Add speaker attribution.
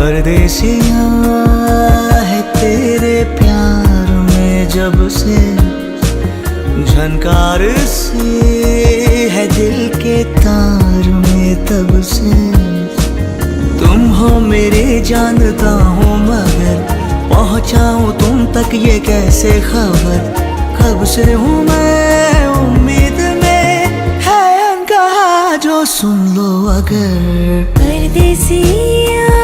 Speaker 1: परदेसिया है तेरे प्यार में जब से, झनकार सी है दिल के तार में तब से। तुम हो मेरे जानता हूँ मगर पहुँचाऊँ तुम तक ये कैसे खबर। कब से हूँ मैं उम्मीद में, है अनकहा जो सुन लो अगर।
Speaker 2: परदेसिया